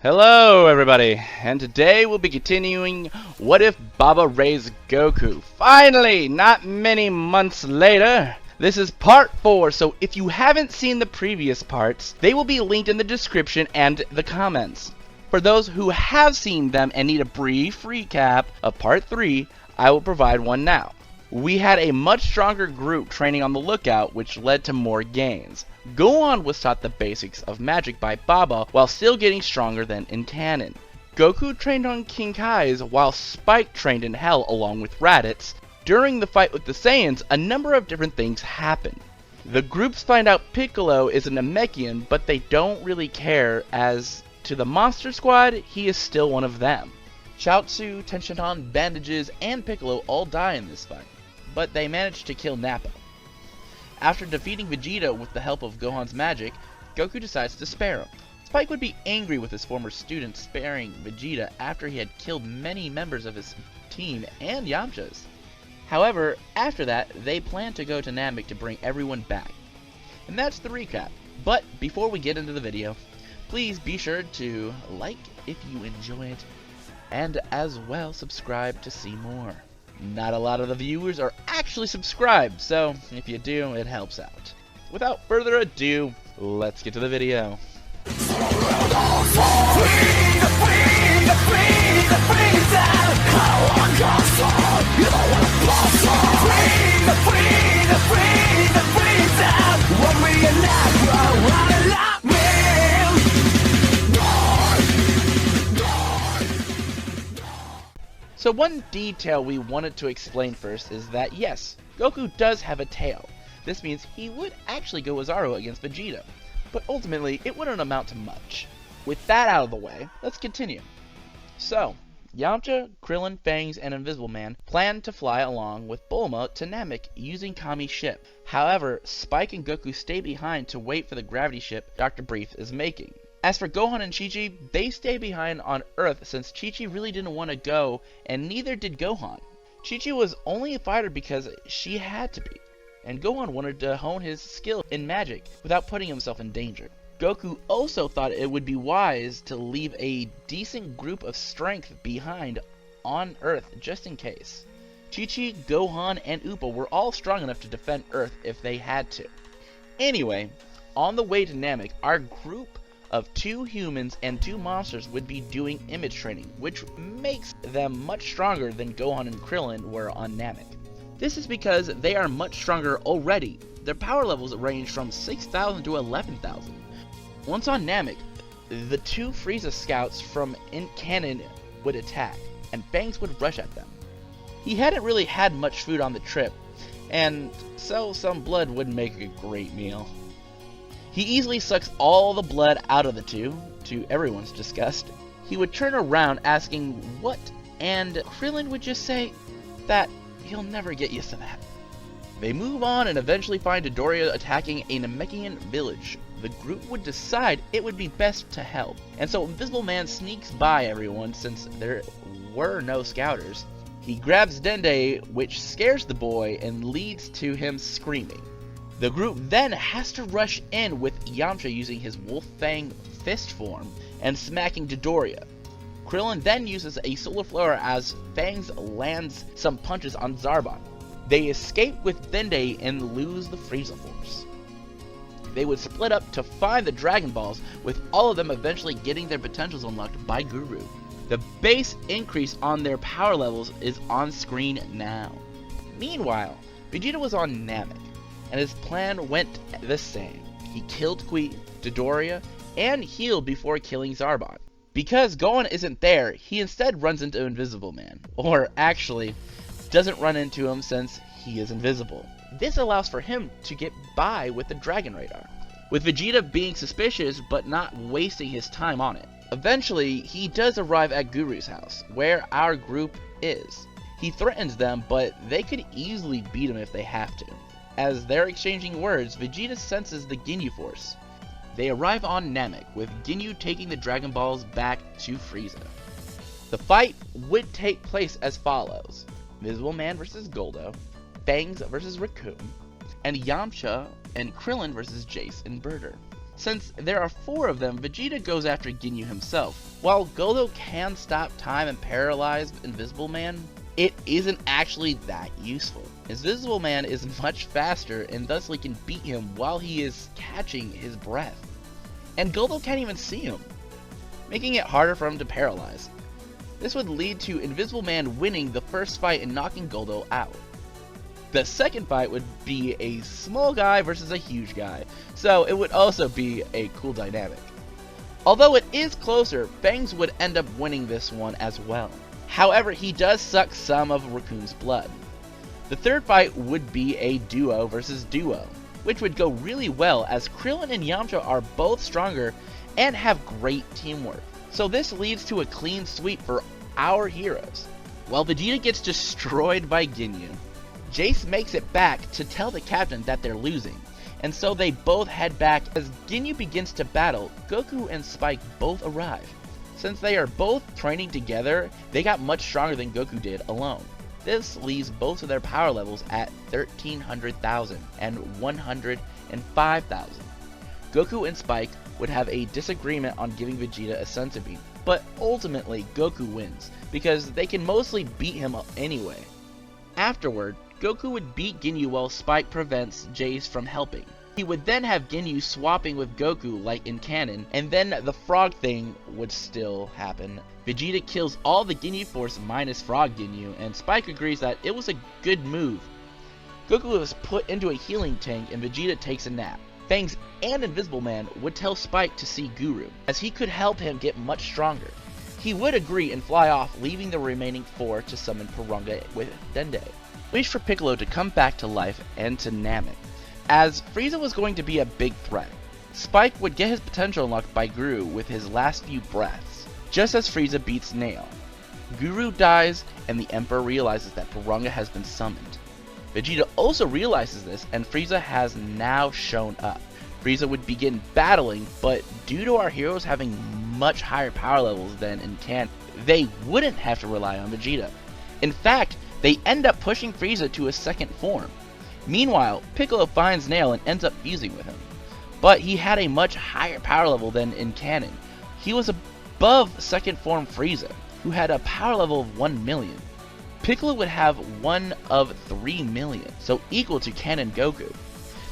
Hello everybody, and today we'll be continuing What If Baba Raised Goku. Finally, not many months later. This is part 4, so if you haven't seen the previous parts, they will be linked in the description and the comments. For those who have seen them and need a brief recap of part 3, I will provide one now. We had a much stronger group training on the lookout, which led to more gains. Gohan was taught the basics of magic by Baba while still getting stronger than in canon. Goku trained on King Kai's while Spike trained in Hell along with Raditz. During the fight with the Saiyans, a number of different things happen. The groups find out Piccolo is a Namekian, but they don't really care, as to the Monster Squad, he is still one of them. Chaozu, Tenshinhan, Bandages, and Piccolo all die in this fight, but they manage to kill Nappa. After defeating Vegeta with the help of Gohan's magic, Goku decides to spare him. Spike would be angry with his former student sparing Vegeta after he had killed many members of his team and Yamcha's. However, after that, they plan to go to Namek to bring everyone back. And that's the recap. But before we get into the video, please be sure to like if you enjoy it, and as well subscribe to see more. Not a lot of the viewers are actually subscribed, so if you do, it helps out. Without further ado, let's get to the video. So one detail we wanted to explain first is that yes, Goku does have a tail. This means he would actually go Zaro against Vegeta, but ultimately it wouldn't amount to much. With that out of the way, let's continue. So, Yamcha, Krillin, Fangs, and Invisible Man plan to fly along with Bulma to Namek using Kami's ship. However, Spike and Goku stay behind to wait for the gravity ship Dr. Brief is making. As for Gohan and Chi-Chi, they stay behind on Earth since Chi-Chi really didn't want to go, and neither did Gohan. Chi-Chi was only a fighter because she had to be, and Gohan wanted to hone his skill in magic without putting himself in danger. Goku also thought it would be wise to leave a decent group of strength behind on Earth just in case. Chi-Chi, Gohan, and Appa were all strong enough to defend Earth if they had to. Anyway, on the way to Namek, our group of 2 humans and 2 monsters would be doing image training, which makes them much stronger than Gohan and Krillin were on Namek. This is because they are much stronger already. Their power levels range from 6,000 to 11,000. Once on Namek, the 2 Frieza scouts from in canon would attack, and Bangs would rush at them. He hadn't really had much food on the trip, and so some blood would make a great meal. He easily sucks all the blood out of the 2, to everyone's disgust. He would turn around asking what, and Krillin would just say that he'll never get used to that. They move on and eventually find Dodoria attacking a Namekian village. The group would decide it would be best to help, and so Invisible Man sneaks by everyone since there were no scouters. He grabs Dende, which scares the boy and leads to him screaming. The group then has to rush in with Yamcha using his Wolf Fang fist form and smacking Dodoria. Krillin then uses a solar flare as Fangs lands some punches on Zarbon. They escape with Dende and lose the Frieza Force. They would split up to find the Dragon Balls, with all of them eventually getting their potentials unlocked by Guru. The base increase on their power levels is on screen now. Meanwhile, Vegeta was on Namek, and his plan went the same. He killed Qui, Dodoria, and healed before killing Zarbon. Because Gohan isn't there, he instead runs into Invisible Man. Or actually, doesn't run into him since he is invisible. This allows for him to get by with the Dragon Radar, with Vegeta being suspicious but not wasting his time on it. Eventually, he does arrive at Guru's house, where our group is. He threatens them, but they could easily beat him if they have to. As they're exchanging words, Vegeta senses the Ginyu Force. They arrive on Namek, with Ginyu taking the Dragon Balls back to Frieza. The fight would take place as follows: Invisible Man vs. Goldo, Fangs vs. Raccoon, and Yamcha and Krillin vs. Jace and Birder. Since there are 4 of them, Vegeta goes after Ginyu himself. While Goku can stop time and paralyze Invisible Man, it isn't actually that useful. Invisible Man is much faster and thusly can beat him while he is catching his breath. And Goku can't even see him, making it harder for him to paralyze. This would lead to Invisible Man winning the first fight and knocking Goku out. The second fight would be a small guy versus a huge guy, so it would also be a cool dynamic. Although it is closer, Bangs would end up winning this one as well. However, he does suck some of Raccoon's blood. The third fight would be a duo versus duo, which would go really well as Krillin and Yamcha are both stronger and have great teamwork. So this leads to a clean sweep for our heroes. While Vegeta gets destroyed by Ginyu, Jace makes it back to tell the captain that they're losing, and so they both head back. As Ginyu begins to battle, Goku and Spike both arrive. Since they are both training together, they got much stronger than Goku did alone. This leaves both of their power levels at 1300,000 and 105,000. Goku and Spike would have a disagreement on giving Vegeta a Senzu Bean, but ultimately Goku wins, because they can mostly beat him anyway. Afterward, Goku would beat Ginyu while Spike prevents Jace from helping. He would then have Ginyu swapping with Goku like in canon, and then the frog thing would still happen. Vegeta kills all the Ginyu Force minus Frog Ginyu, and Spike agrees that it was a good move. Goku was put into a healing tank and Vegeta takes a nap. Fangs and Invisible Man would tell Spike to see Guru, as he could help him get much stronger. He would agree and fly off, leaving the remaining 4 to summon Porunga with Dende. Wish for Piccolo to come back to life and to Namek, as Frieza was going to be a big threat. Spike would get his potential unlocked by Guru with his last few breaths, just as Frieza beats Nail. Guru dies and the Emperor realizes that Porunga has been summoned. Vegeta also realizes this and Frieza has now shown up. Frieza would begin battling, but due to our heroes having much higher power levels than in canon, they wouldn't have to rely on Vegeta. In fact, they end up pushing Frieza to a second form. Meanwhile, Piccolo finds Nail and ends up fusing with him. But he had a much higher power level than in canon. He was above second form Frieza, who had a power level of 1 million. Piccolo would have 1 of 3 million, so equal to canon Goku.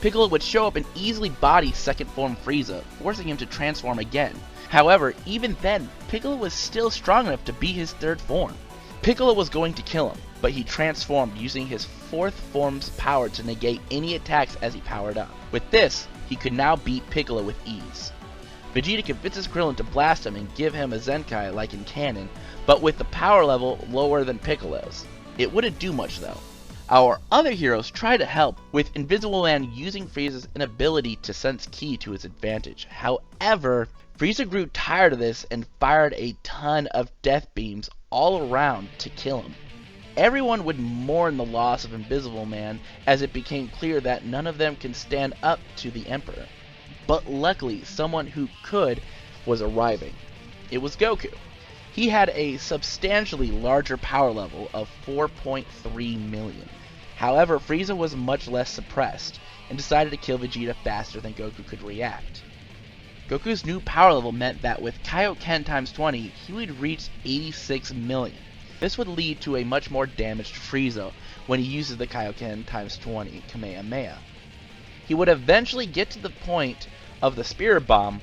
Piccolo would show up and easily body second form Frieza, forcing him to transform again. However, even then, Piccolo was still strong enough to beat his third form. Piccolo was going to kill him, but he transformed using his fourth form's power to negate any attacks as he powered up. With this, he could now beat Piccolo with ease. Vegeta convinces Krillin to blast him and give him a Zenkai like in canon, but with the power level lower than Piccolo's. It wouldn't do much though. Our other heroes try to help, with Invisible Man using Frieza's inability to sense ki to his advantage. However, Frieza grew tired of this and fired a ton of death beams all around to kill him. Everyone would mourn the loss of Invisible Man, as it became clear that none of them can stand up to the Emperor. But luckily, someone who could was arriving. It was Goku. He had a substantially larger power level of 4.3 million. However, Frieza was much less suppressed, and decided to kill Vegeta faster than Goku could react. Goku's new power level meant that with Kaioken times 20, he would reach 86 million. This would lead to a much more damaged Frieza when he uses the Kaioken times 20 Kamehameha. He would eventually get to the point of the Spirit Bomb,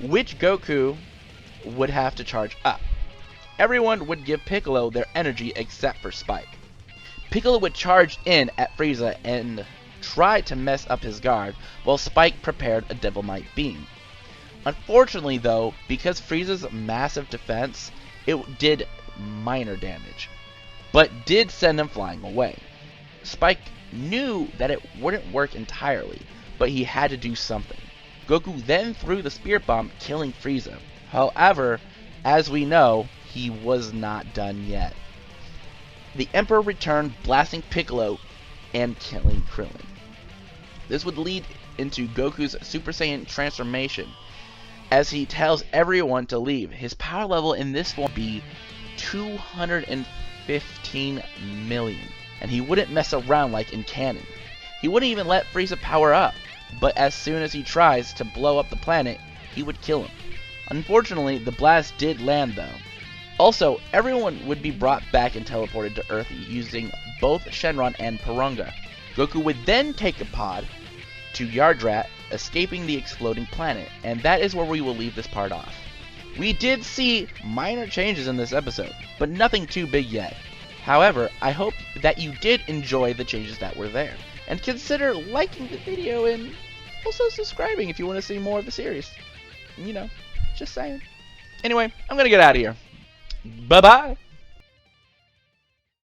which Goku would have to charge up. Everyone would give Piccolo their energy except for Spike. Piccolo would charge in at Frieza and try to mess up his guard, while Spike prepared a Devil Might Beam. Unfortunately though, because Frieza's massive defense, it did minor damage, but did send him flying away. Spike knew that it wouldn't work entirely, but he had to do something. Goku then threw the Spirit Bomb, killing Frieza. However, as we know, he was not done yet. The Emperor returned, blasting Piccolo and killing Krillin. This would lead into Goku's Super Saiyan transformation, as he tells everyone to leave. His power level in this form would be 215 million, and he wouldn't mess around like in canon. He wouldn't even let Frieza power up. but as soon as he tries to blow up the planet, he would kill him. Unfortunately, the blast did land though. Also, everyone would be brought back and teleported to Earth using both Shenron and Porunga. Goku would then take a pod to Yardrat, escaping the exploding planet, and that is where we will leave this part off. We did see minor changes in this episode, but nothing too big yet. However, I hope that you did enjoy the changes that were there, and consider liking the video and also subscribing if you want to see more of the series. You know, just saying. Anyway, I'm gonna get out of here. Bye-bye!